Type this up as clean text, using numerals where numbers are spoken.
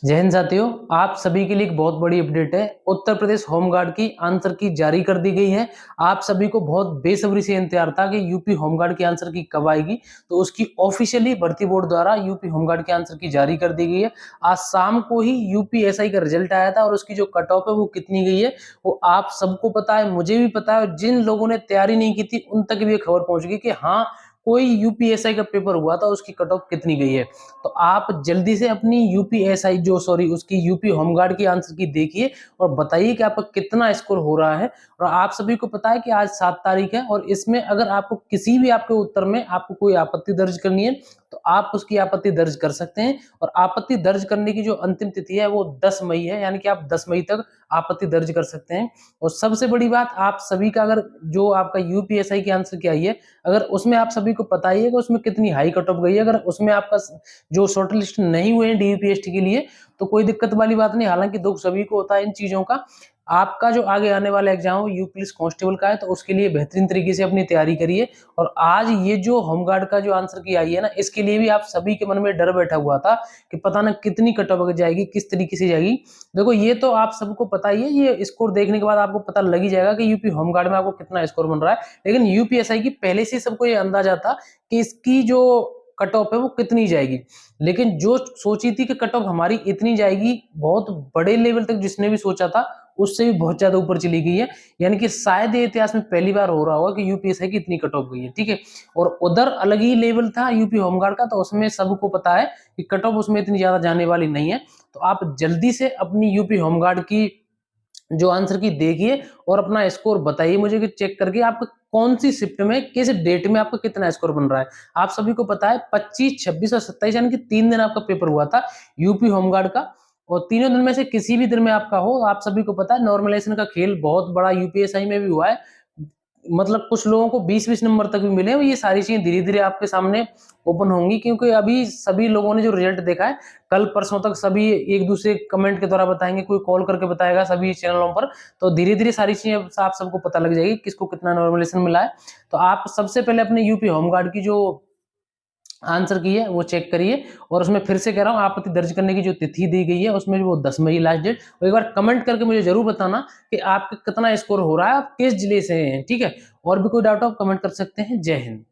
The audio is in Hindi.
जय हिंद साथियों, आप सभी के लिए एक बहुत बड़ी अपडेट है। उत्तर प्रदेश होमगार्ड की आंसर की जारी कर दी गई है। आप सभी को बहुत बेसब्री से इंतजार था कि यूपी होमगार्ड की आंसर की कब आएगी, तो उसकी ऑफिशियली भर्ती बोर्ड द्वारा यूपी होमगार्ड की आंसर की जारी कर दी गई है। आज शाम को ही यूपीएसआई का रिजल्ट आया था और उसकी जो कट ऑफ है वो कितनी गई है वो आप सबको पता है, मुझे भी पता है। जिन लोगों ने तैयारी नहीं की थी उन तक भी ये खबर पहुंच गई कि हाँ, कोई यूपीएसआई का पेपर हुआ था, उसकी कट ऑफ कितनी गई है। तो आप जल्दी से अपनी यूपीएसआई उसकी यूपी होमगार्ड की आंसर की देखिए और बताइए कि आपका कितना स्कोर हो रहा है। और आप सभी को पता है कि आज 7 तारीख है और इसमें अगर आपको किसी भी आपके उत्तर में आपको कोई आपत्ति दर्ज करनी है तो आप उसकी आपत्ति दर्ज कर सकते हैं। और आपत्ति दर्ज करने की जो अंतिम तिथि है वो 10 मई है, यानी कि आप 10 मई तक आपत्ति दर्ज कर सकते हैं। और सबसे बड़ी बात, आप सभी का अगर जो आपका यूपीएसआई की आंसर की आई है, अगर उसमें आप सभी को पता ही है कि उसमें कितनी हाई कट ऑफ गई है, अगर उसमें आपका जो शॉर्ट लिस्ट नहीं हुए हैं डीयूपीएसटी के लिए, तो कोई दिक्कत वाली बात नहीं। हालांकि दुख सभी को होता है इन चीजों का। आपका जो आगे आने वाला एग्जाम है यूपी पुलिस कांस्टेबल का है, तो उसके लिए बेहतरीन तरीके से अपनी तैयारी करिए। और आज ये जो होमगार्ड का जो आंसर की आई है ना, इसके लिए भी आप सभी के मन में डर बैठा हुआ था कि पता ना कितनी कट ऑफ जाएगी, किस तरीके से जाएगी। देखो, ये तो आप सबको पता ही है, ये स्कोर देखने के बाद आपको पता लग ही जाएगा कि यूपी होमगार्ड में आपको कितना स्कोर बन रहा है। लेकिन यूपीएसआई की पहले से सबको ये अंदाजा था कि इसकी जो कट ऑफ है वो कितनी जाएगी। लेकिन जो सोची थी कि कट ऑफ हमारी इतनी जाएगी, बहुत बड़े लेवल तक जिसने भी सोचा था उससे भी बहुत ज्यादा ऊपर चली गई है। यानी कि शायद ये इतिहास में पहली बार हो रहा होगा कि यूपीएसआई की इतनी कट ऑफ गई है। ठीक है, और उधर अलग ही लेवल था यूपी होमगार्ड का, तो उसमें सबको पता है कि कट ऑफ उसमें इतनी ज्यादा जाने वाली नहीं है। तो आप जल्दी से अपनी यूपी होमगार्ड की जो आंसर की देखिए और अपना स्कोर बताइए मुझे कि चेक करके आपका कौन सी शिफ्ट में किस डेट में आपका कितना स्कोर बन रहा है। आप सभी को पता है 25, 26 और 27 यानी कि 3 दिन आपका पेपर हुआ था यूपी होमगार्ड का। और तीनों दिन में से किसी भी दिन में आपका हो, आप सभी को पता है नॉर्मलाइजेशन का खेल बहुत बड़ा यूपीएसआई में भी हुआ है। मतलब कुछ लोगों को 20-20 नंबर तक भी मिले हैं। ये सारी चीजें धीरे धीरे आपके सामने ओपन होंगी, क्योंकि अभी सभी लोगों ने जो रिजल्ट देखा है, कल परसों तक सभी एक दूसरे कमेंट के द्वारा बताएंगे, कोई कॉल करके बताएगा सभी चैनलों पर। तो धीरे धीरे सारी चीजें आप सबको पता लग जाएगी किसको कितना नॉर्मलाइजेशन मिला है। तो आप सबसे पहले अपने यूपी होमगार्ड की जो आंसर की है वो चेक करिए। और उसमें फिर से कह रहा हूँ, आपत्ति दर्ज करने की जो तिथि दी गई है उसमें वो 10 मई लास्ट डेट। और एक बार कमेंट करके मुझे जरूर बताना कि आपका कितना स्कोर हो रहा है, आप किस जिले से हैं। ठीक है, और भी कोई डाउट हो आप कमेंट कर सकते हैं। जय हिंद।